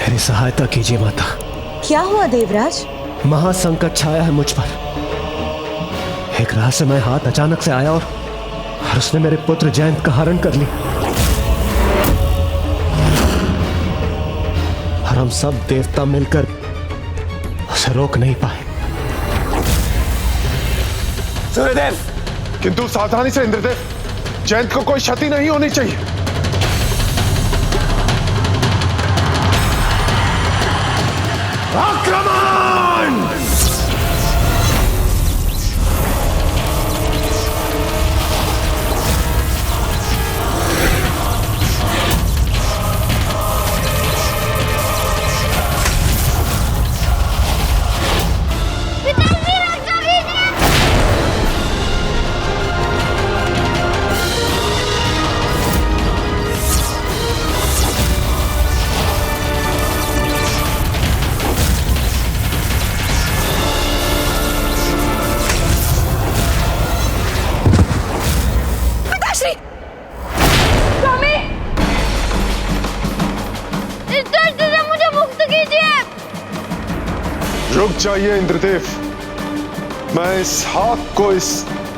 मेरी सहायता कीजिए माता। क्या हुआ देवराज? महासंकट छाया है मुझ पर। एक रहस्यमय हाथ अचानक से आया और उसने मेरे पुत्र जयंत का हरण कर लिया, और हम सब देवता मिलकर उसे रोक नहीं पाए। सूर्यदेव! किंतु सावधानी से इंद्रदेव, जयंत को कोई क्षति नहीं होनी चाहिए। आक्रमण! रुक जाइए इंद्रदेव, मैं इस हाथ को इस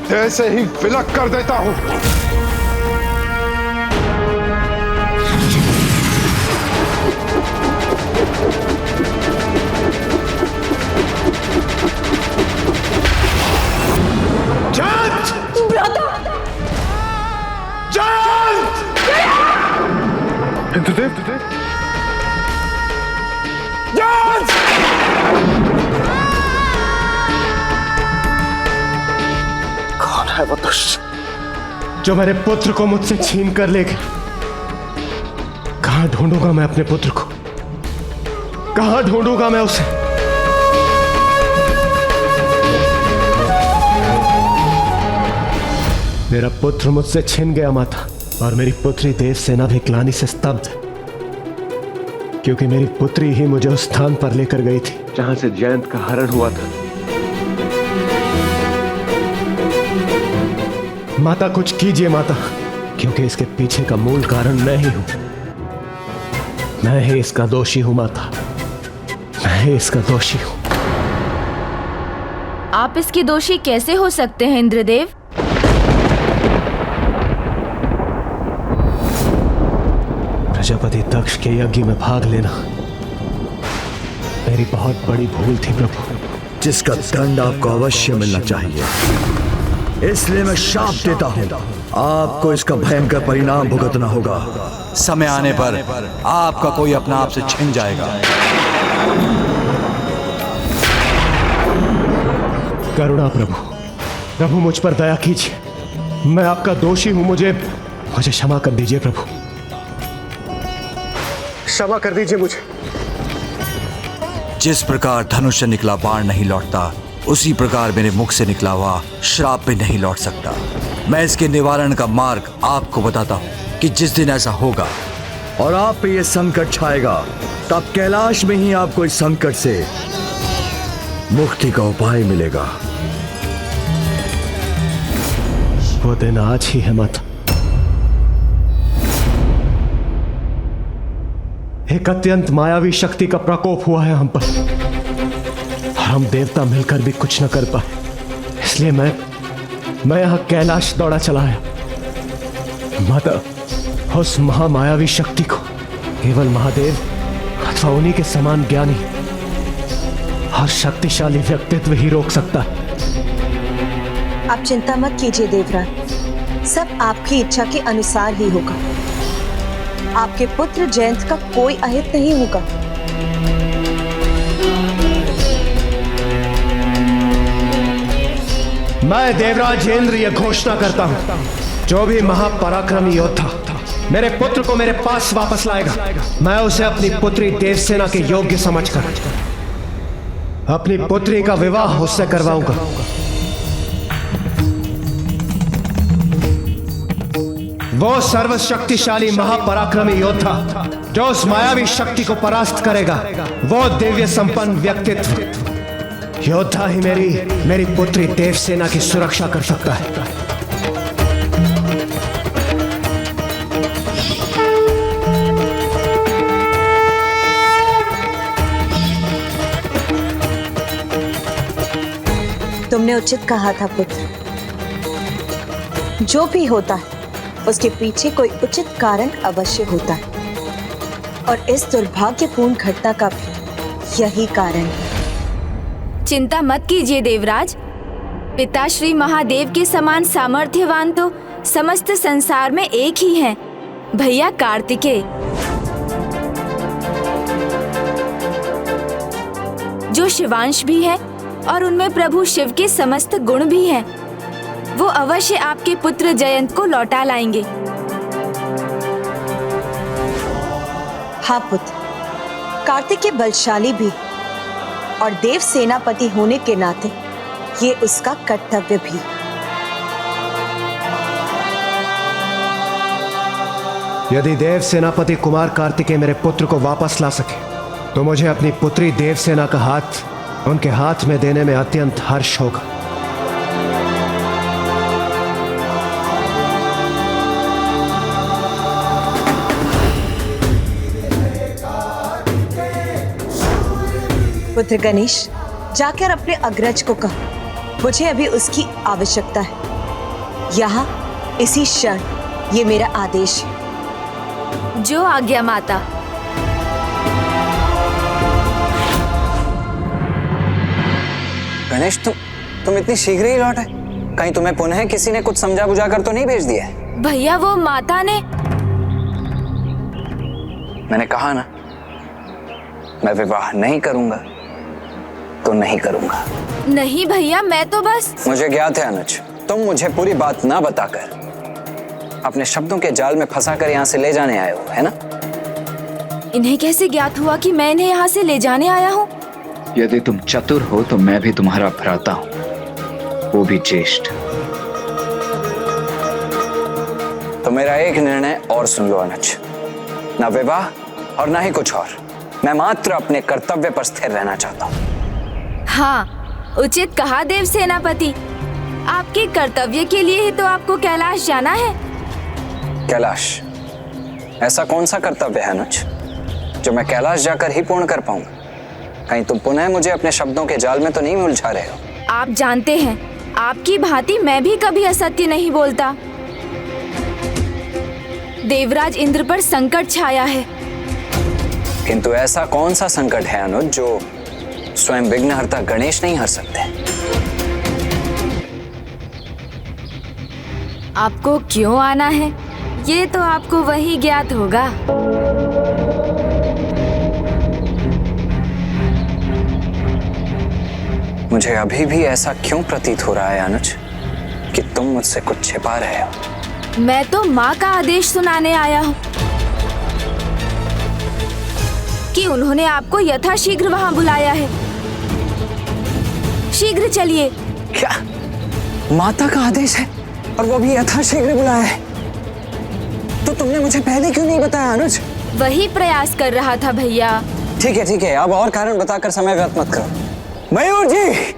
देह से ही विलग कर देता हूं। जयंत! जयंत! इंद्रदेव! जयंत! है वो दुष्ट जो मेरे पुत्र को मुझसे छीन कर ले गए। कहां ढूंढूंगा मैं अपने पुत्र को? कहां ढूंढूंगा मैं उसे? मेरा पुत्र मुझसे छिन गया माता, और मेरी पुत्री देवसेना भी ग्लानि से स्तब्ध है, क्योंकि मेरी पुत्री ही मुझे उस स्थान पर लेकर गई थी जहां से जयंत का हरण हुआ था। माता कुछ कीजिए माता, क्योंकि इसके पीछे का मूल कारण मैं ही हूं। मैं ही इसका दोषी हूं माता, मैं ही इसका दोषी हूं। आप इसके दोषी कैसे हो सकते हैं इंद्रदेव? प्रजापति दक्ष के यज्ञ में भाग लेना मेरी बहुत बड़ी भूल थी प्रभु, जिसका दंड आपको अवश्य मिलना चाहिए। इसलिए मैं शाप देता हूं, आपको इसका भयंकर परिणाम भुगतना होगा। समय आने पर आपका कोई अपना आप से छिन जाएगा। करुणा प्रभु, प्रभु मुझ पर दया कीजिए। मैं आपका दोषी हूं, मुझे क्षमा कर दीजिए प्रभु, क्षमा कर दीजिए मुझे। जिस प्रकार धनुष से निकला बाण नहीं लौटता, उसी प्रकार मेरे मुख से निकला हुआ श्राप भी नहीं लौट सकता। मैं इसके निवारण का मार्ग आपको बताता हूं कि जिस दिन ऐसा होगा और आप पे ये संकट छाएगा, तब कैलाश में ही आपको इस संकट से मुक्ति का उपाय मिलेगा। वो दिन आज ही है माता। एक अत्यंत मायावी शक्ति का प्रकोप हुआ है हम पर, और हम देवता मिलकर भी कुछ न कर पाए। इसलिए मैं यहां कैलाश दौड़ा चला आया। माता, उस महामायावी शक्ति को केवल महादेव अथवा उन्हीं के समान ज्ञानी और शक्तिशाली व्यक्तित्व ही रोक सकता है। आप चिंता मत कीजिए देवराज, सब आपकी इच्छा के अनुसार ही होगा। आपके पुत्र जयंत का कोई अहित नहीं होगा। मैं देवराजेंद्र यह घोषणा करता हूं, जो भी महापराक्रमी योद्धा मेरे पुत्र को मेरे पास वापस लाएगा, मैं उसे अपनी पुत्री देवसेना के योग्य समझकर अपनी पुत्री का विवाह उससे करवाऊंगा। वो सर्वशक्तिशाली महापराक्रमी योद्धा जो उस मायावी शक्ति को परास्त करेगा, वो दिव्य संपन्न व्यक्तित्व योद्धा ही मेरी पुत्री देवसेना की सुरक्षा कर सकता है। तुमने उचित कहा था पुत्र। जो भी होता है उसके पीछे कोई उचित कारण अवश्य होता है, और इस दुर्भाग्यपूर्ण घटना का भी यही कारण है। चिंता मत कीजिए देवराज। पिता श्री महादेव के समान सामर्थ्यवान तो समस्त संसार में एक ही हैं, भैया कार्तिकेय, जो शिवांश भी है और उनमें प्रभु शिव के समस्त गुण भी हैं। वो अवश्य आपके पुत्र जयंत को लौटा लाएंगे। हाँ पुत्र, कार्तिकेय बलशाली भी और देव सेनापति होने के नाते ये उसका कर्तव्य भी। यदि देव सेनापति कुमार कार्तिकेय मेरे पुत्र को वापस ला सके तो मुझे अपनी पुत्री देवसेना का हाथ उनके हाथ में देने में अत्यंत हर्ष होगा। पुत्र गणेश, जाकर अपने अग्रज को कहो, मुझे अभी उसकी आवश्यकता है। यहाँ इसी क्षण ये मेरा आदेश है। जो आज्ञा माता। गणेश, तुम इतनी शीघ्र ही लौटे? कहीं तुम्हें पुनः किसी ने कुछ समझा बुझा कर तो नहीं भेज दिया है? भैया वो माता ने। मैंने कहा ना, मैं विवाह नहीं करूंगा तो नहीं करूंगा। नहीं भैया, मैं तो बस। मुझे ज्ञात है अनुज, तुम मुझे पूरी बात ना बताकर अपने शब्दों के जाल में फंसाकर यहाँ से ले जाने आए हो, है ना? इन्हें कैसे ज्ञात हुआ कि मैं इन्हें यहाँ से ले जाने आया हूँ? यदि तुम चतुर हो तो मैं भी तुम्हारा भ्राता हूं, वो भी ज्येष्ठ। तो मेरा एक निर्णय और सुन लो अनुज, ना विवाह और ना ही कुछ और। मैं मात्र अपने कर्तव्य पर स्थिर रहना चाहता हूँ। हाँ, उचित कहा देव सेनापति। आपके कर्तव्य के लिए ही तो आपको कैलाश जाना है। कैलाश? ऐसा कौन सा कर्तव्य है अनुज जो मैं कैलाश जाकर ही पूर्ण कर पाऊंगा? कहीं तुम पुनः मुझे अपने शब्दों के जाल में तो नहीं उलझा रहे हो? आप जानते हैं, आपकी भांति मैं भी कभी असत्य नहीं बोलता। देवराज इंद्र पर संकट छाया है। किंतु ऐसा कौन सा संकट है अनुज जो स्वयं विघ्नहर्ता गणेश नहीं हर सकते? आपको क्यों आना है, ये तो आपको वही ज्ञात होगा। मुझे अभी भी ऐसा क्यों प्रतीत हो रहा है अनुज कि तुम मुझसे कुछ छिपा रहे हो? मैं तो माँ का आदेश सुनाने आया हूँ कि उन्होंने आपको यथाशीघ्र वहाँ बुलाया है। शीघ्र चलिए। क्या माता का आदेश है और वो भी यथाशीघ्र बुलाया है? तो तुमने मुझे पहले क्यों नहीं बताया अनुज? वही प्रयास कर रहा था भैया। ठीक है, अब और कारण बताकर समय व्यर्थ मत करो। मयूर जी!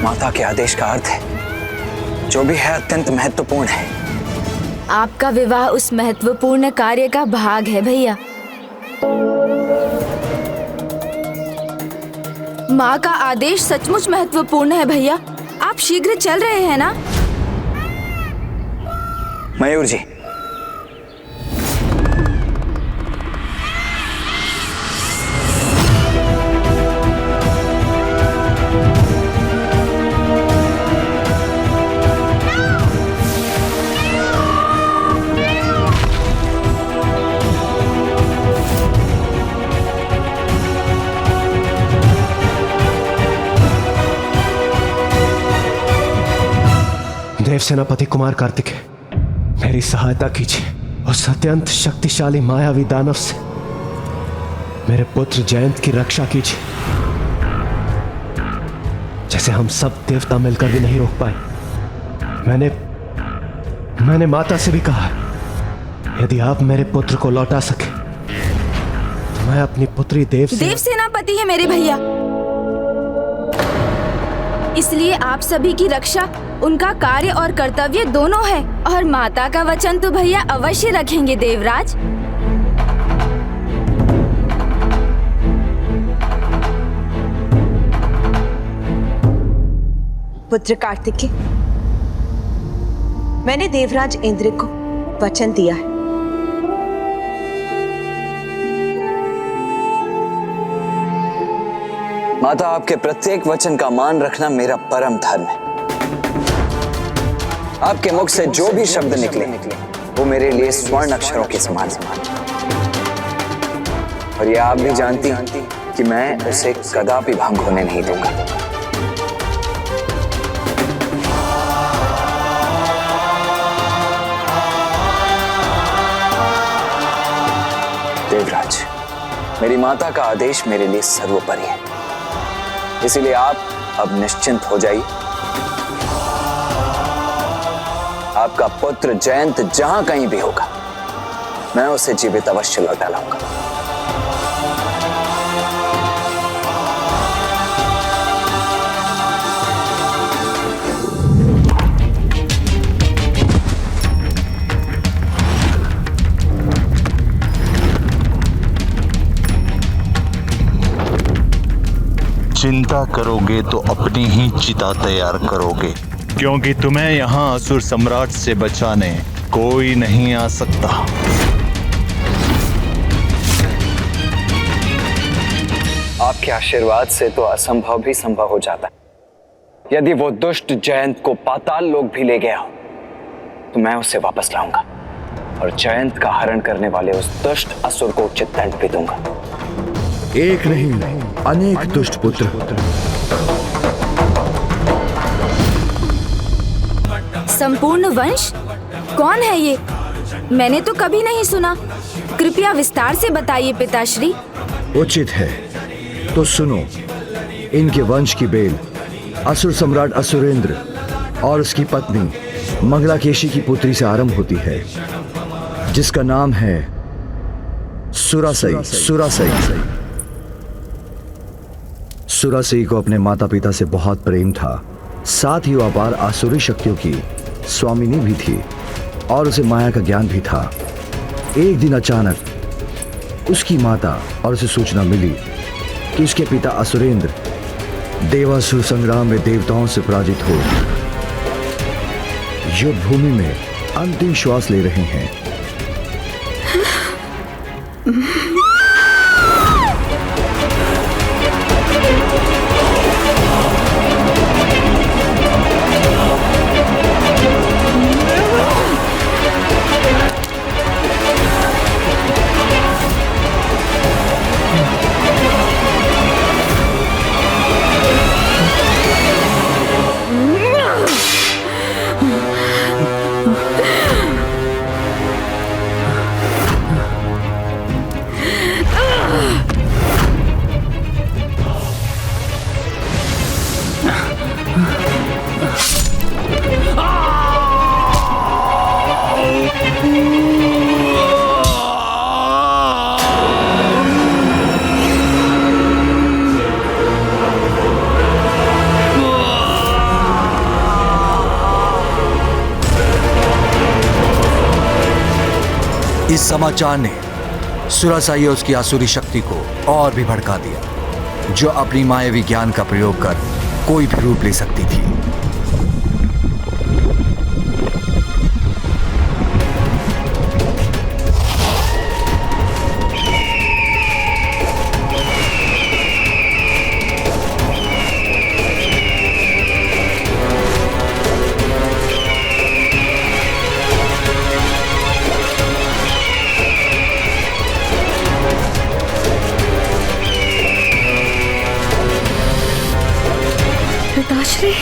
माता के आदेश का अर्थ है जो भी है अत्यंत महत्वपूर्ण है। आपका विवाह उस महत्वपूर्ण कार्य का भाग है भैया। माँ का आदेश सचमुच महत्वपूर्ण है भैया। आप शीघ्र चल रहे हैं ना? मयूर जी, देव सेनापति कुमार कार्तिकेय, मेरी सहायता कीजिए। उस अत्यंत शक्तिशाली मायावी दानव से मेरे पुत्र जयंत की रक्षा कीजिए, जैसे हम सब देवता मिलकर भी नहीं रोक पाए। मैंने माता से भी कहा, यदि आप मेरे पुत्र को लौटा सके तो मैं अपनी पुत्री देव सेनापति है मेरे भैया। इसलिए आप सभी की रक्षा उनका कार्य और कर्तव्य दोनों है। और माता का वचन तो भैया अवश्य रखेंगे देवराज। पुत्र कार्तिकेय, मैंने देवराज इंद्र को वचन दिया है। माता, आपके प्रत्येक वचन का मान रखना मेरा परम धर्म है। आपके मुख से जो भी शब्द निकले वो मेरे लिए स्वर्ण अक्षरों के समान और ये आप भी जानती कि मैं उसे कदापि भंग होने नहीं दूंगा। देवराज, मेरी माता का आदेश मेरे लिए सर्वोपरि है, इसीलिए आप अब निश्चिंत हो जाइए। आपका पुत्र जयंत जहां कहीं भी होगा, मैं उसे जीवित अवश्य लौटा लाऊंगा। चिंता करोगे तो अपनी ही चिता तैयार करोगे, क्योंकि तुम्हें यहाँ असुर सम्राट से बचाने कोई नहीं आ सकता। आपके आशीर्वाद से तो असंभव भी संभव हो जाता है। यदि वो दुष्ट जयंत को पाताल लोक भी ले गया हो तो मैं उसे वापस लाऊंगा और जयंत का हरण करने वाले उस दुष्ट असुर को उचित दंड भी दूंगा। एक नहीं अनेक दुष्ट पुत्र। संपूर्ण वंश? कौन है ये? मैंने तो कभी नहीं सुना। कृपया विस्तार से बताइए पिताश्री। उचित है तो सुनो। इनके वंश की बेल असुर सम्राट असुरेंद्र और उसकी पत्नी मंगलाकेशी की पुत्री से आरंभ होती है, जिसका नाम है सुरासई। सुरासई को अपने माता पिता से बहुत प्रेम था, साथ ही वो अपार आसुरी शक्तियों की स्वामिनी भी थी और उसे माया का ज्ञान भी था। एक दिन अचानक उसकी माता और उसे सूचना मिली कि उसके पिता असुरेंद्र देवासुर संग्राम में देवताओं से पराजित हो युद्ध भूमि में अंतिम श्वास ले रहे हैं। इस समाचार ने सुरासाई और उसकी आसुरी शक्ति को और भी भड़का दिया, जो अपनी मायावी ज्ञान का प्रयोग कर कोई भी रूप ले सकती थी। पिताश्री,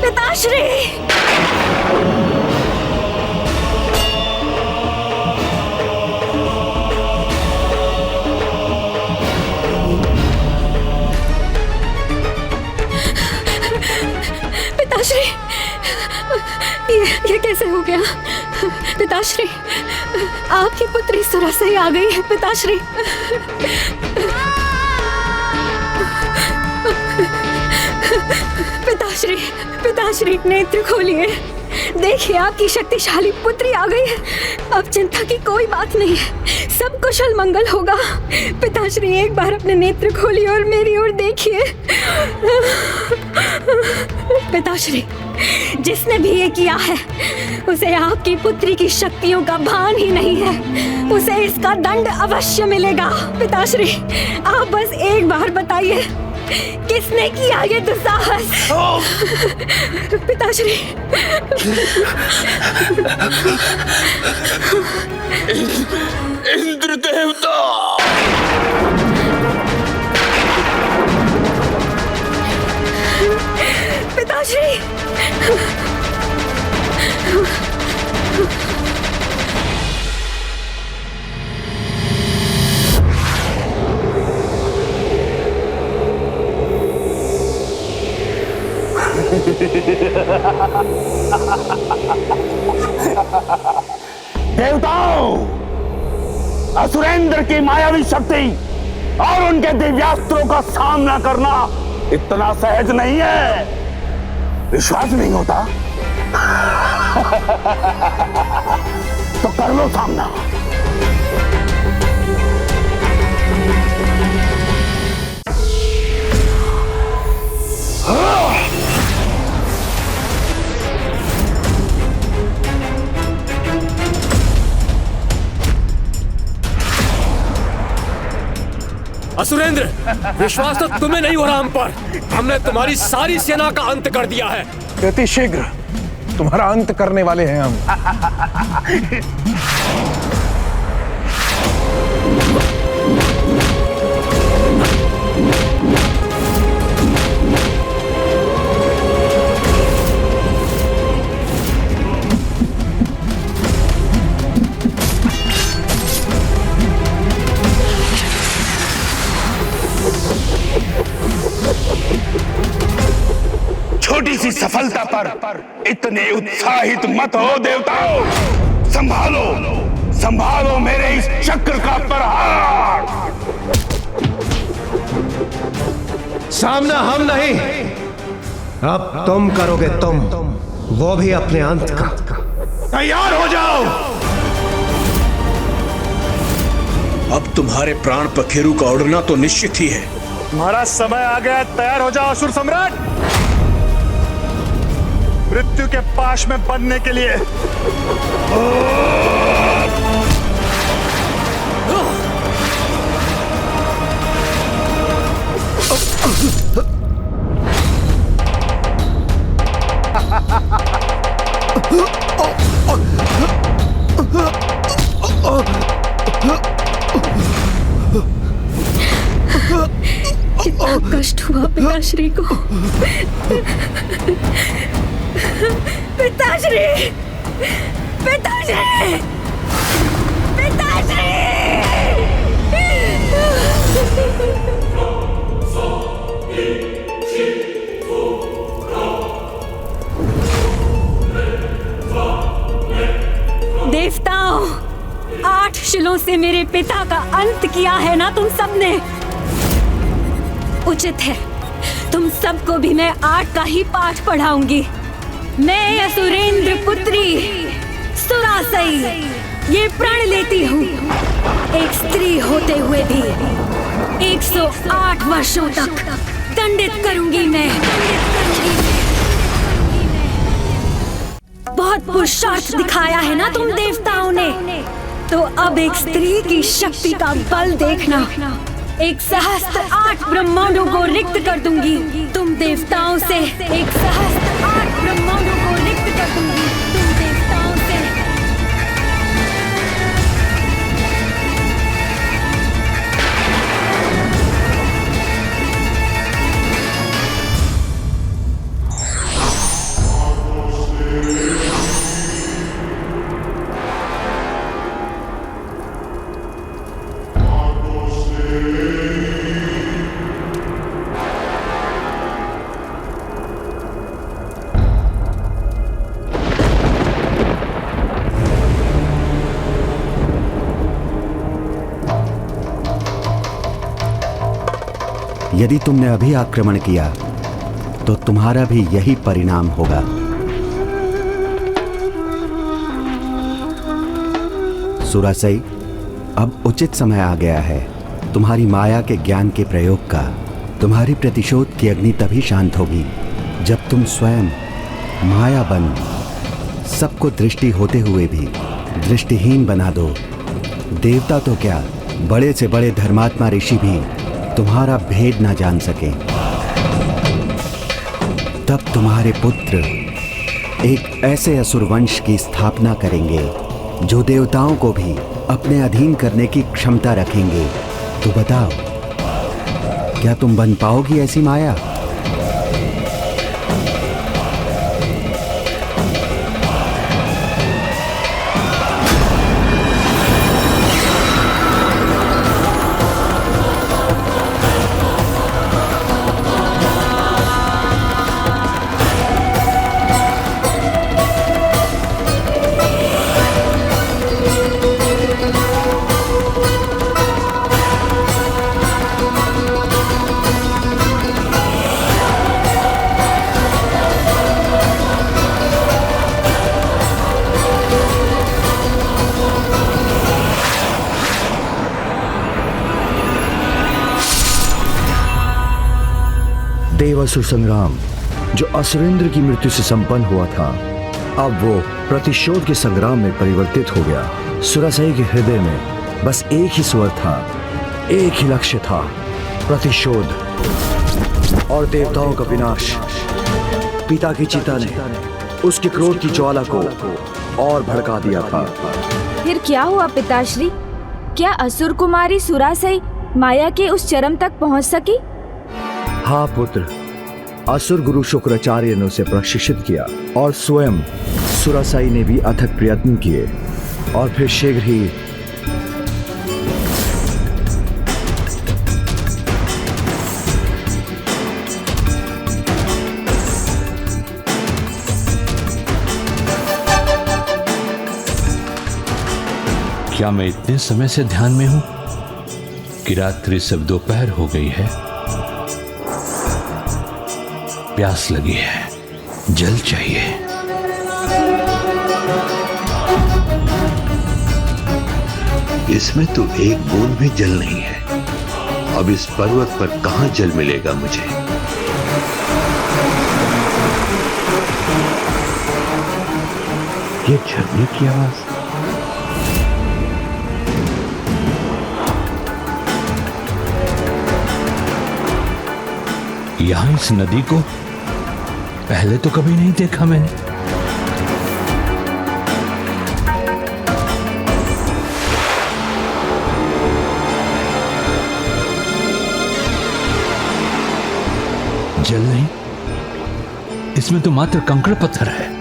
पिताश्री, पिताश्री, ये कैसे हो गया? पिताश्री, आपकी पुत्री सुरासई आ गई है। पिताश्री, पिताश्री, पिताश्री, नेत्र खोलिए। देखिए, आपकी शक्तिशाली पुत्री आ गई है। अब चिंता की कोई बात नहीं है, सब कुशल मंगल होगा। पिताश्री, एक बार अपने नेत्र खोलिए और मेरी ओर देखिए। पिताश्री, जिसने भी ये किया है उसे आपकी पुत्री की शक्तियों का भान ही नहीं है। उसे इसका दंड अवश्य मिलेगा। पिताश्री, आप बस एक बार बताइए, किसने किया ये दुस्साहस? पिताश्री, इंद्र देवता! पिताश्री, देवताओं, असुरेंद्र की मायावी शक्ति और उनके दिव्यास्त्रों का सामना करना इतना सहज नहीं है। विश्वास नहीं होता तो कर लो सामना। असुरेंद्र, विश्वास तो तुम्हें नहीं हो रहा हम पर। हमने तुम्हारी सारी सेना का अंत कर दिया है। अति शीघ्र तुम्हारा अंत करने वाले हैं हम। छोटी सी सफलता पर इतने उत्साहित मत हो देवताओं। संभालो, संभालो मेरे इस चक्र का प्रहार। सामना हम नहीं, अब तुम करोगे, तुम, वो भी अपने अंत का। तैयार हो जाओ। अब तुम्हारे प्राण पखेरु का उड़ना तो निश्चित ही है। तुम्हारा समय आ गया, तैयार हो जाओ असुर सम्राट, मृत्यु के पाश में बनने के लिए। कितना कष्ट हुआ पिताश्री को। पिताश्री, पिताश्री, पिताश्री! देवताओं, 8 शिलों से मेरे पिता का अंत किया है ना तुम सबने। उचित है, तुम सबको भी मैं 8 का ही पाठ पढ़ाऊंगी। मैं असुरेंद्र पुत्री सुरासई ये प्रण लेती हूँ, एक स्त्री होते हुए भी 108 वर्षों तक दंडित करूंगी मैं। बहुत पुरुषार्थ दिखाया है ना तुम देवताओं ने, तो अब एक स्त्री की शक्ति का बल देखना। 108 ब्रह्मांडों को रिक्त कर दूंगी तुम देवताओं से। 108 ब्रह्मांडों को रिक्त कर दूंगी तुम देवताओं से। यदि तुमने अभी आक्रमण किया तो तुम्हारा भी यही परिणाम होगा। सुरासई, अब उचित समय आ गया है तुम्हारी माया के ज्ञान के प्रयोग का। तुम्हारी प्रतिशोध की अग्नि तभी शांत होगी जब तुम स्वयं माया बन सबको दृष्टि होते हुए भी दृष्टिहीन बना दो। देवता तो क्या, बड़े से बड़े धर्मात्मा ऋषि भी तुम्हारा भेद ना जान सके। तब तुम्हारे पुत्र एक ऐसे असुर वंश की स्थापना करेंगे जो देवताओं को भी अपने अधीन करने की क्षमता रखेंगे। तो बताओ, क्या तुम बन पाओगी ऐसी माया? देवासुर संग्राम जो असुरेंद्र की मृत्यु से संपन्न हुआ था, अब वो प्रतिशोध के संग्राम में परिवर्तित हो गया। सुरासई के हृदय में बस एक ही स्वर था, एक ही लक्ष्य था, प्रतिशोध और देवताओं का विनाश। पिता की चिता ने उसके क्रोध की ज्वाला को और भड़का दिया था। फिर क्या हुआ पिताश्री? क्या असुर कुमारी सुरासई माया के उस चरम तक पहुंच सकी? हाँ पुत्र, असुर गुरु शुक्राचार्य ने उसे प्रशिक्षित किया और स्वयं सुरासई ने भी अथक प्रयत्न किए और फिर शीघ्र ही क्या मैं इतने समय से ध्यान में हूं कि रात्रि सब दोपहर हो गई है? प्यास लगी है, जल चाहिए। इसमें तो एक बूंद भी जल नहीं है। अब इस पर्वत पर कहां जल मिलेगा मुझे? ये झरने की आवाज। यहां इस नदी को पहले तो कभी नहीं देखा मैंने। जल नहीं, इसमें तो मात्र कंकड़ पत्थर है।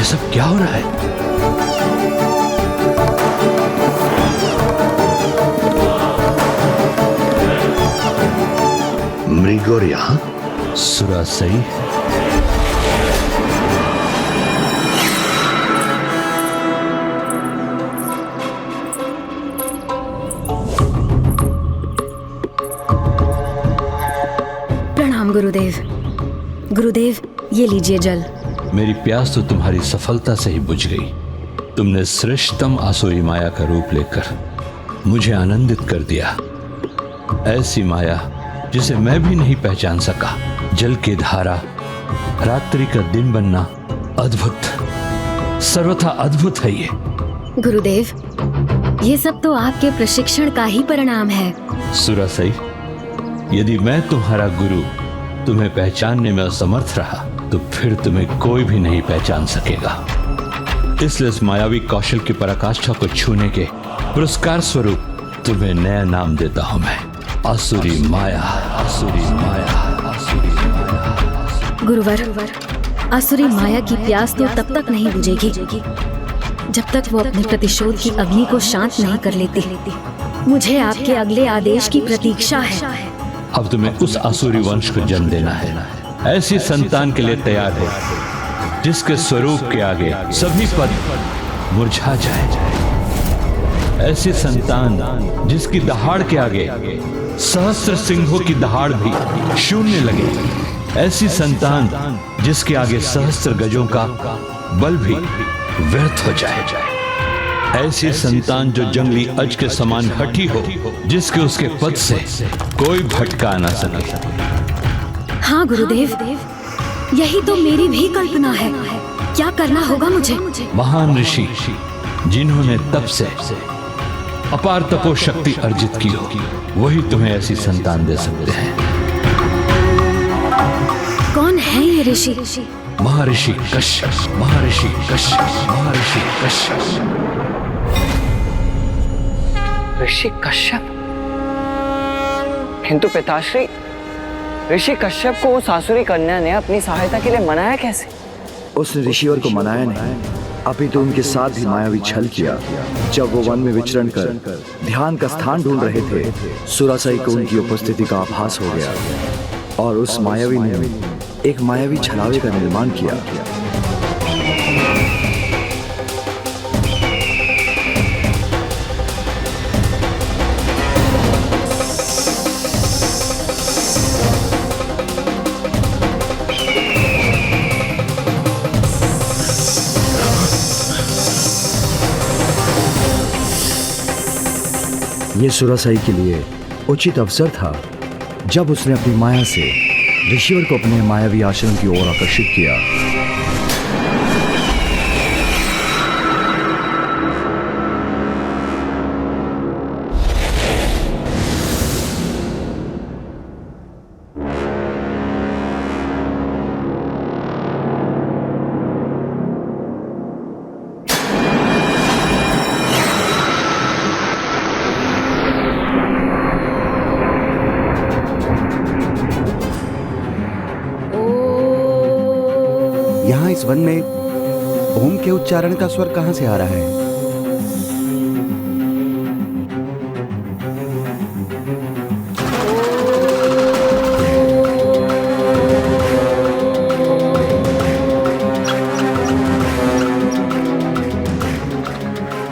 सब क्या हो रहा है? मृगौर यहां? सुरासई, प्रणाम गुरुदेव। गुरुदेव, ये लीजिए जल। मेरी प्यास तो तुम्हारी सफलता से ही बुझ गई। तुमने श्रेष्ठतम आसुरी माया का रूप लेकर मुझे आनंदित कर दिया। ऐसी माया जिसे मैं भी नहीं पहचान सका। जल की धारा, रात्रि का दिन बनना, अद्भुत, सर्वथा अद्भुत है ये। गुरुदेव, ये सब तो आपके प्रशिक्षण का ही परिणाम है। सुरासई, यदि मैं तुम्हारा गुरु तुम्हें पहचानने में असमर्थ रहा तो फिर तुम्हें कोई भी नहीं पहचान सकेगा। इसलिए इस मायावी कौशल की पराकाष्ठा को छूने के पुरस्कार स्वरूप तुम्हें नया नाम देता हूं मैं, आसुरी माया। आसुरी माया, आसुरी माया। गुरुवर, आसुरी माया की प्यास तो तब तक नहीं बुझेगी जब तक वो अपने प्रतिशोध की अग्नि को शांत नहीं कर लेती। मुझे आपके अगले आदेश की प्रतीक्षा है। अब तुम्हें उस आसुरी वंश को जन्म देना है ऐसी संतान के लिए तैयार हो जिसके स्वरूप के आगे सभी पद मुरझा जाए। ऐसी संतान जिसकी दहाड़ के आगे सहस्त्र सिंहों की दहाड़ भी शून्य लगे। ऐसी संतान जिसके आगे सहस्त्र गजों का बल भी व्यर्थ हो जाए। ऐसी संतान जो जंगली अज के समान हठी हो, जिसके उसके पद से कोई भटका ना सके। हाँ गुरुदेव, यही तो मेरी भी कल्पना है। क्या करना होगा मुझे? महान ऋषि जिन्होंने तप से अपार तपो शक्ति अर्जित की हो, वही तुम्हें ऐसी संतान दे सकते हैं। कौन है ये ऋषि? महर्षि कश्यप, महर्षि कश्यप, महर्षि कश्यप। ऋषि कश्यप? किंतु पिताश्री, ऋषि कश्यप को उस आसुरी कन्या ने अपनी सहायता के लिए मनाया कैसे? उसने ऋषिवर को मनाया नहीं, अपितु उनके साथ भी मायावी छल किया। जब वो वन में विचरण कर ध्यान का स्थान ढूंढ रहे थे, सुरासाई को उनकी उपस्थिति का आभास हो गया और उस मायावी ने एक मायावी छलावे का निर्माण किया। ये सुरासाई के लिए उचित अवसर था जब उसने अपनी माया से ऋषिवर को अपने मायावी आश्रम की ओर आकर्षित किया। यहाँ इस वन में ओम के उच्चारण का स्वर कहाँ से आ रहा है?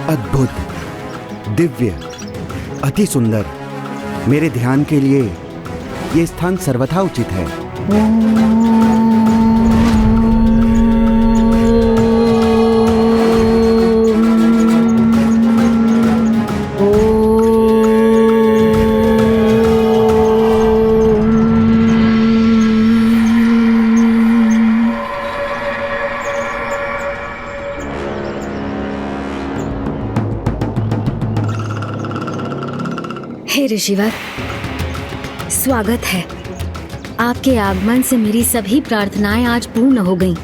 अद्भुत, दिव्य, अति सुंदर। मेरे ध्यान के लिए ये स्थान सर्वथा उचित है। हे ऋषिवर, स्वागत है। आपके आगमन से मेरी सभी प्रार्थनाएं आज पूर्ण हो गईं।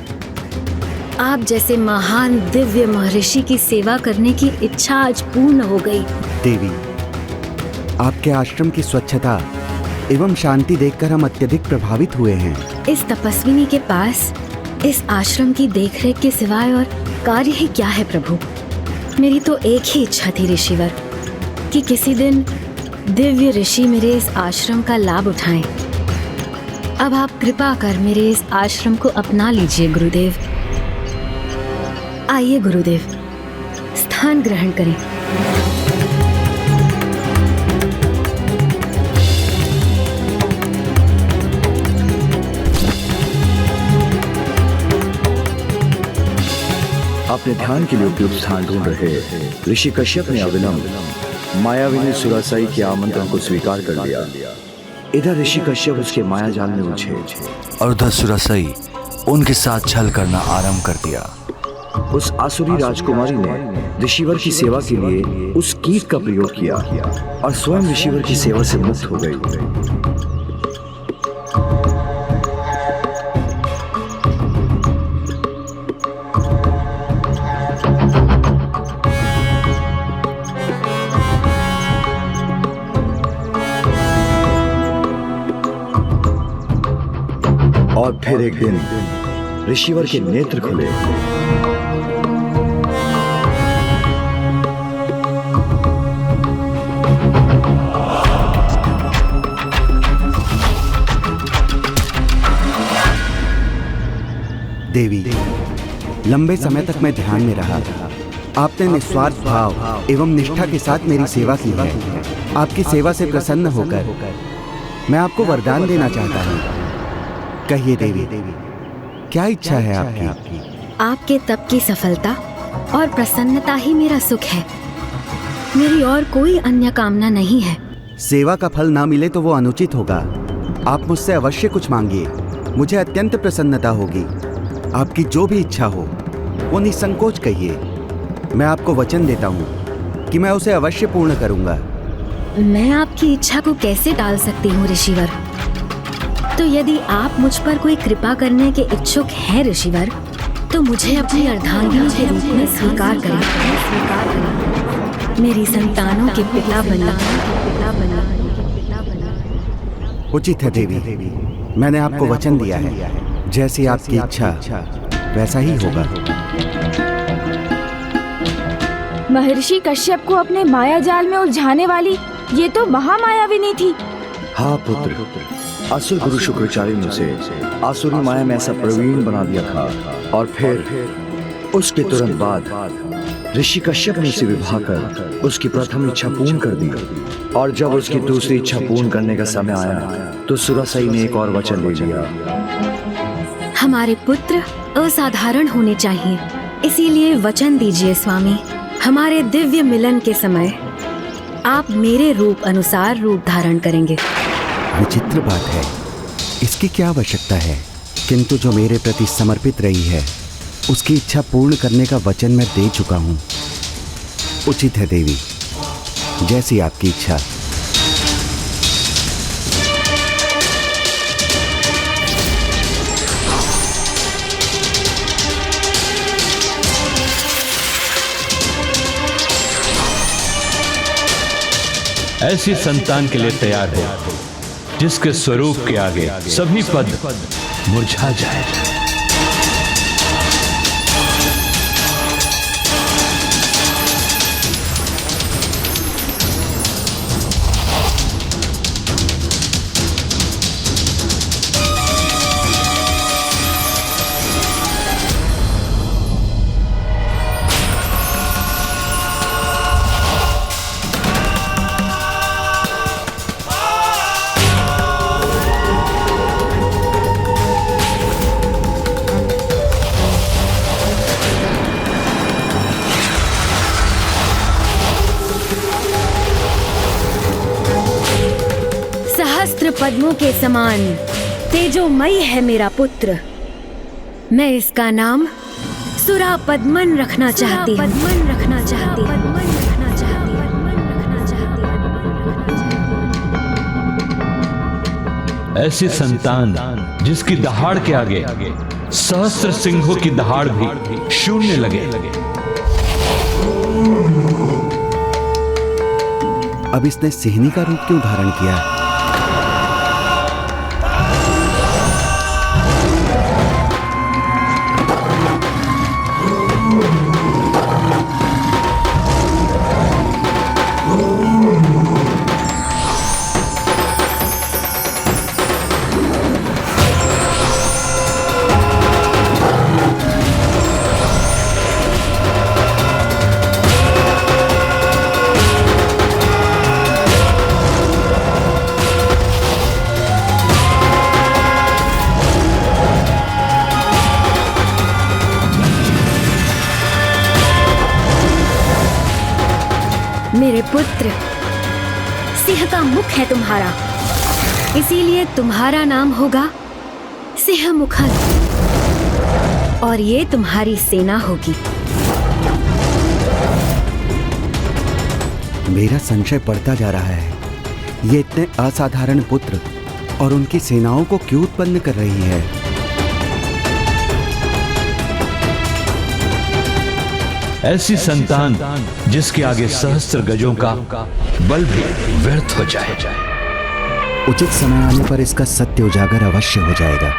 आप जैसे महान दिव्य महर्षि की सेवा करने की इच्छा आज पूर्ण हो गई। देवी, आपके आश्रम की स्वच्छता एवं शांति देखकर हम अत्यधिक प्रभावित हुए हैं। इस तपस्विनी के पास इस आश्रम की देखरेख के सिवाय और कार्य ही क्या है प्रभु? मेरी तो एक ही इच्छा थी ऋषिवर, कि किसी दिन दिव्य ऋषि मेरे इस आश्रम का लाभ उठाएं। अब आप कृपा कर मेरे इस आश्रम को अपना लीजिए गुरुदेव। आइए गुरुदेव, स्थान ग्रहण करें। अपने ध्यान के लिए उपयुक्त स्थान ढूंढ रहे ऋषि कश्यप ने अविलंब मायाविनी सुरासाई के आमंत्रण को स्वीकार कर लिया। इधर ऋषि कश्यप उसके माया जाल में उलझे और उधर सुरासाई उनके साथ छल करना आरंभ कर दिया। उस आसुरी राजकुमारी ने ऋषिवर की सेवा के लिए उस कीट का प्रयोग किया और स्वयं ऋषिवर की सेवा से मुक्त हो गई। और फिर एक दिन ऋषिवर के नेत्र खुले। देवी, लंबे समय तक मैं ध्यान में रहा। आपने निस्वार्थ भाव एवं निष्ठा के साथ मेरी सेवा की है। आपकी सेवा से प्रसन्न होकर मैं आपको वरदान देना चाहता हूँ। कहिए देवी, क्या इच्छा है आपकी? आपके तप की सफलता और प्रसन्नता ही मेरा सुख है। मेरी और कोई अन्य कामना नहीं है। सेवा का फल ना मिले तो वो अनुचित होगा। आप मुझसे अवश्य कुछ मांगिए, मुझे अत्यंत प्रसन्नता होगी। आपकी जो भी इच्छा हो वो निसंकोच कहिए। मैं आपको वचन देता हूँ कि मैं उसे अवश्य पूर्ण करूँगा। मैं आपकी इच्छा को कैसे टाल सकती हूँ ऋषिवर? तो यदि आप मुझ पर कोई कृपा करने के इच्छुक हैं ऋषिवर, तो मुझे अपनी अर्धांगिनी के रूप में स्वीकार करें। मेरी संतानों के पिता बनना। उचित है देवी, मैंने आपको वचन दिया है। जैसी आपकी इच्छा वैसा ही होगा। महर्षि कश्यप को अपने माया जाल में उलझाने वाली ये तो महामायाविनी थी। हाँ पुत्र, असुर गुरु शुक्राचार्य ने उसे आसुरी माया में ऐसा प्रवीण बना दिया था, और फिर उसके तुरंत बाद ऋषि कश्यप ने उसे विवाह कर उसकी प्रथम इच्छा पूर्ण कर दी। और जब उसकी दूसरी इच्छा पूर्ण करने का समय आया तो सुरासई ने एक और वचन ले लिया। हमारे पुत्र असाधारण होने चाहिए, इसीलिए वचन दीजिए स्वामी, हमारे दिव्य मिलन के समय आप मेरे रूप अनुसार रूप धारण करेंगे। विचित्र बात है, इसकी क्या आवश्यकता है? किंतु जो मेरे प्रति समर्पित रही है उसकी इच्छा पूर्ण करने का वचन मैं दे चुका हूँ। उचित है देवी, जैसी आपकी इच्छा। ऐसी संतान के लिए तैयार हो जिसके स्वरूप के आगे सभी पद मुरझा जाए। पद्मों के समान तेजोमयी है मेरा पुत्र। मैं इसका नाम सुरा पद्मन रखना चाहती हूँ। ऐसी संतान जिसकी दहाड़ के आगे सहस्त्र सिंहों की दहाड़ भी शून्य लगे। अब इसने सिंहनी का रूप क्यों धारण किया? मेरे पुत्र, सिंह का मुख है तुम्हारा, इसीलिए तुम्हारा नाम होगा सिंहमुखन, और ये तुम्हारी सेना होगी। मेरा संशय बढ़ता जा रहा है। ये इतने असाधारण पुत्र और उनकी सेनाओं को क्यों उत्पन्न कर रही है? ऐसी संतान जिसके आगे सहस्त्र गजों का बल भी व्यर्थ हो जाए। उचित समय आने पर इसका सत्य उजागर अवश्य हो जाएगा।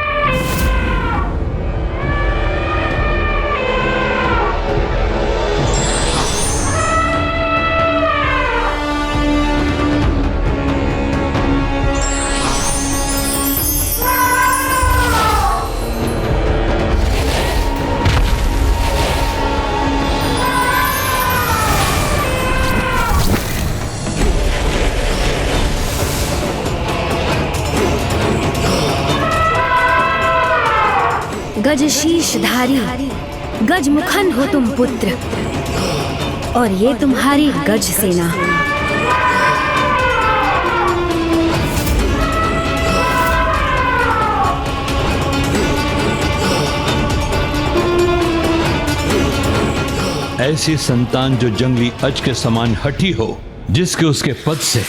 गजशीषधारी गजमुखन हो तुम पुत्र, और ये तुम्हारी गज सेना। ऐसी संतान जो जंगली अज के समान हठी हो, जिसके उसके पद से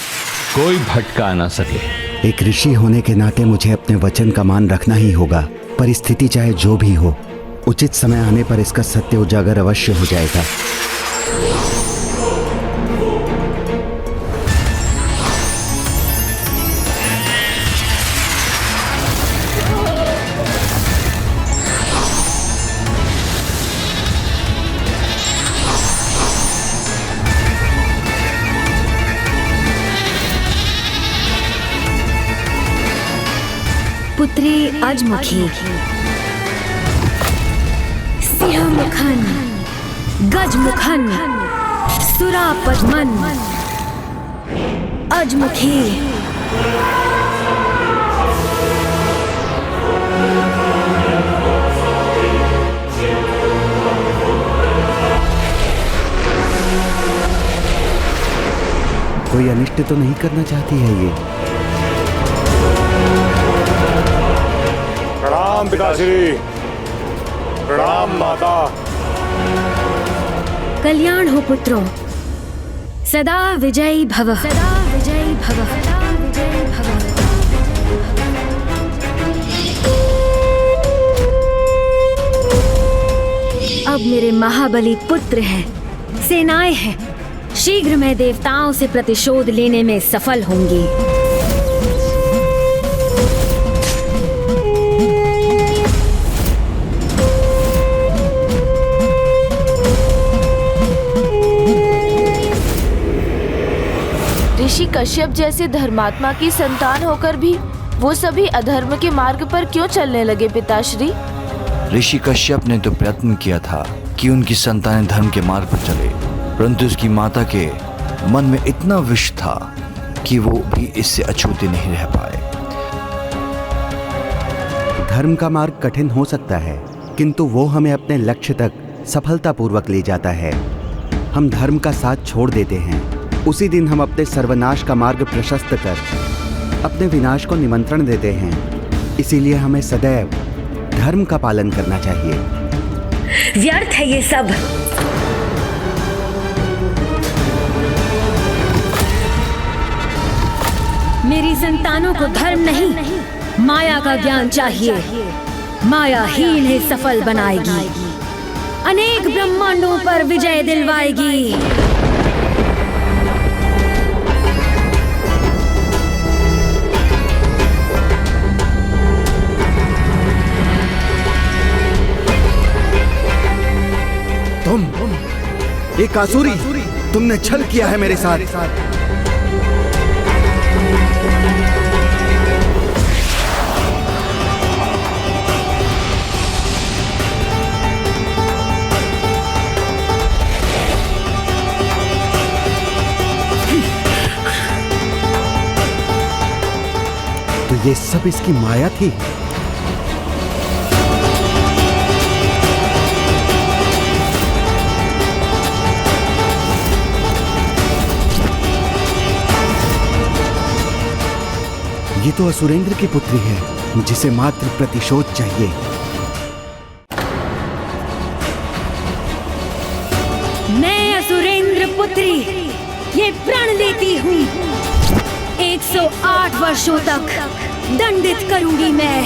कोई भटका ना सके। एक ऋषि होने के नाते मुझे अपने वचन का मान रखना ही होगा। परिस्थिति चाहे जो भी हो, उचित समय आने पर इसका सत्य उजागर अवश्य हो जाएगा। पुत्री अजमुखी, सिंहमुखन, गजमुखन, सुरापद्मन, अजमुखी। कोई अनिष्ट तो नहीं करना चाहती है ये? प्रणाम पिताश्री, प्रणाम माता। कल्याण हो पुत्रों, सदा विजयी भव, सदा विजयी भव, सदा विजयी भव। अब मेरे महाबली पुत्र हैं, सेनाएं हैं। शीघ्र मैं देवताओं से प्रतिशोध लेने में सफल होंगी। ऋषि कश्यप जैसे धर्मात्मा की संतान होकर भी वो सभी अधर्म के मार्ग पर क्यों चलने लगे पिताश्री? ऋषि कश्यप ने तो प्रयत्न किया था कि उनकी संतानें धर्म के मार्ग पर चले, परंतु उसकी माता के मन में इतना विष था कि वो भी इससे अछूते नहीं रह पाए। धर्म का मार्ग कठिन हो सकता है, किंतु वो हमें अपने लक्ष्य तक सफलतापूर्वक ले जाता है। हम धर्म का साथ छोड़ देते हैं, उसी दिन हम अपने सर्वनाश का मार्ग प्रशस्त कर अपने विनाश को निमंत्रण देते हैं। इसीलिए हमें सदैव धर्म का पालन करना चाहिए। व्यर्थ है ये सब। मेरी संतानों को धर्म नहीं, माया का ज्ञान चाहिए। माया ही इन्हें सफल बनाएगी, अनेक ब्रह्मांडों पर विजय दिलवाएगी। तुम एक आसुरी, तुमने छल किया है मेरे साथ। तो ये सब इसकी माया थी। ये तो असुरेंद्र की पुत्री है, जिसे मात्र प्रतिशोध चाहिए। मैं असुरेंद्र पुत्री ये प्रण लेती हूँ, 108 वर्षों तक दंडित करूंगी मैं।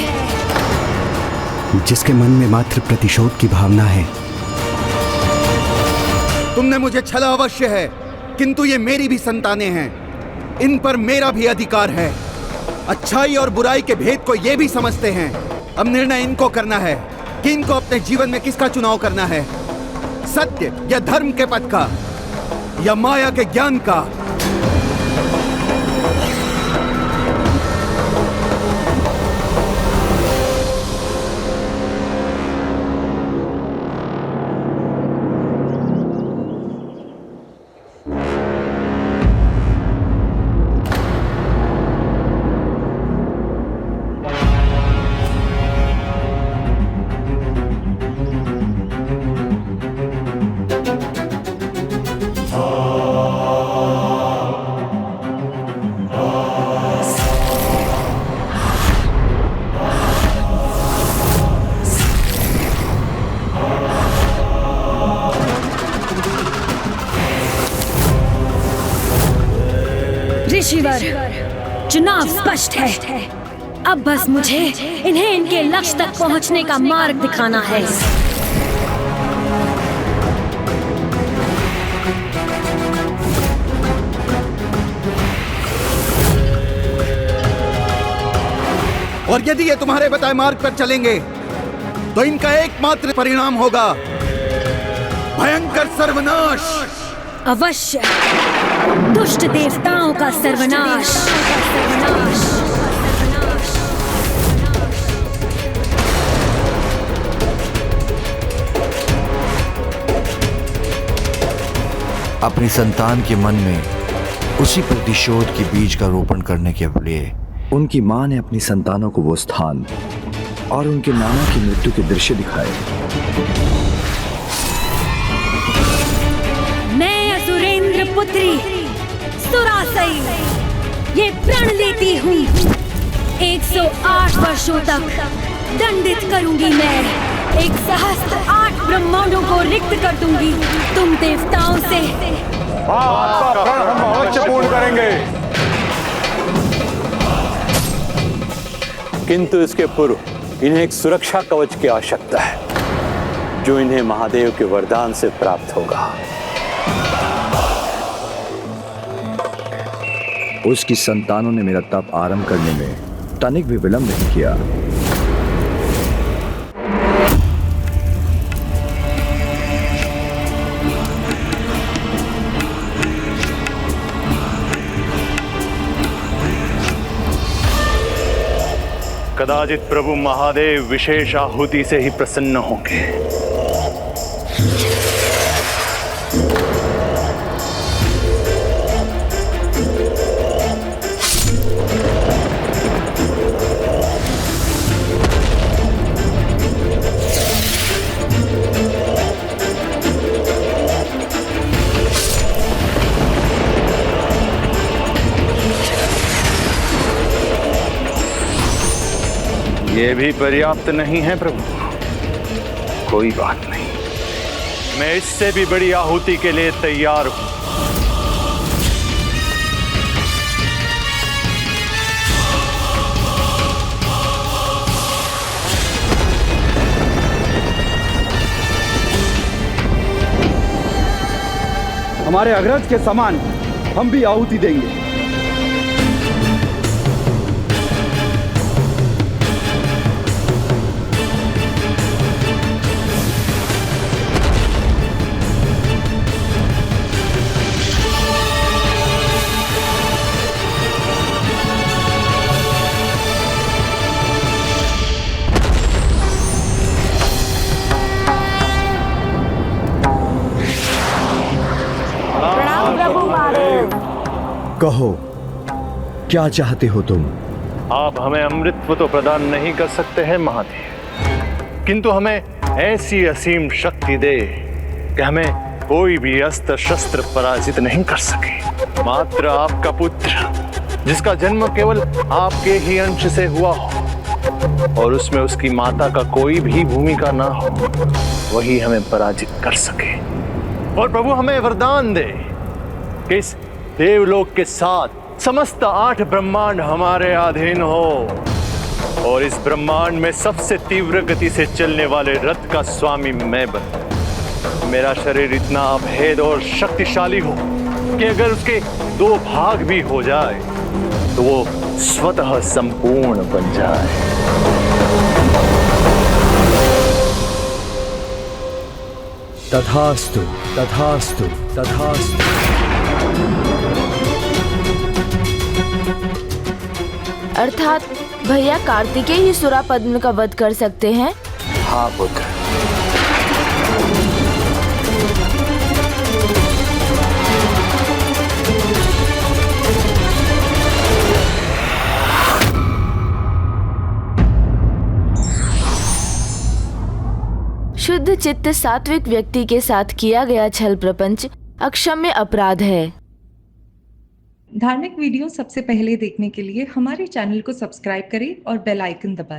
जिसके मन में मात्र प्रतिशोध की भावना है। तुमने मुझे छला अवश्य है, किंतु ये मेरी भी संतानें हैं, इन पर मेरा भी अधिकार है। अच्छाई और बुराई के भेद को ये भी समझते हैं। अब निर्णय इनको करना है कि इनको अपने जीवन में किसका चुनाव करना है, सत्य या धर्म के पथ का, या माया के ज्ञान का। ऋषिवर, चुनाव स्पष्ट है। अब बस मुझे इन्हें इनके लक्ष्य तक पहुंचने का मार्ग दिखाना है। और यदि ये तुम्हारे बताए मार्ग पर चलेंगे तो इनका एकमात्र परिणाम होगा भयंकर सर्वनाश। अवश्य, दुष्ट देवताओं का सर्वनाश। अपनी संतान के मन में उसी प्रतिशोध के बीज का रोपण करने के लिए उनकी मां ने अपनी संतानों को वो स्थान और उनके नाना की मृत्यु के दृश्य दिखाए। मैं असुरेंद्र पुत्री सुरासई ये प्रण लेती हूँ, 108 वर्षों तक दंडित करूंगी मैं। 108 ब्रह्मांडों को रिक्त कर दूंगी तुम देवताओं से। आपका प्रण हम अवश्य पूर्ण करेंगे। किंतु इसके पूर्व इन्हें एक सुरक्षा कवच की आवश्यकता है, जो इन्हें महादेव के वरदान से प्राप्त होगा। उसकी संतानों ने मेरा तप आरंभ करने में तनिक भी विलंब नहीं किया। कदाचित प्रभु महादेव विशेष आहुति से ही प्रसन्न होंगे। ये भी पर्याप्त नहीं है प्रभु। कोई बात नहीं, मैं इससे भी बड़ी आहुति के लिए तैयार हूं। हमारे अग्रज के समान हम भी आहुति देंगे। कहो, क्या चाहते हो तुम? आप हमें अमृतत्व तो प्रदान नहीं कर सकते हैं महादेव, किंतु हमें ऐसी असीम शक्ति दे कि हमें कोई भी अस्त्र शस्त्र पराजित नहीं कर सके। मात्र आपका पुत्र, जिसका जन्म केवल आपके ही अंश से हुआ हो और उसमें उसकी माता का कोई भी भूमिका ना हो, वही हमें पराजित कर सके। और प्रभु हमें वरदान दे कि इस देवलोक के साथ समस्त 8 ब्रह्मांड हमारे अधीन हो और इस ब्रह्मांड में सबसे तीव्र गति से चलने वाले रथ का स्वामी मैं बनूं। मेरा शरीर इतना अभेद और शक्तिशाली हो कि अगर उसके 2 भाग भी हो जाए तो वो स्वतः संपूर्ण बन जाए। तथास्तु, तथास्तु, तथास्तु। अर्थात भैया कार्तिकेय ही सुरापद्म का वध कर सकते हैं? हाँ पुत्र। शुद्ध चित्त सात्विक व्यक्ति के साथ किया गया छल प्रपंच अक्षम्य अपराध है। धार्मिक वीडियो सबसे पहले देखने के लिए हमारे चैनल को सब्सक्राइब करें और बेल आइकन दबाएं।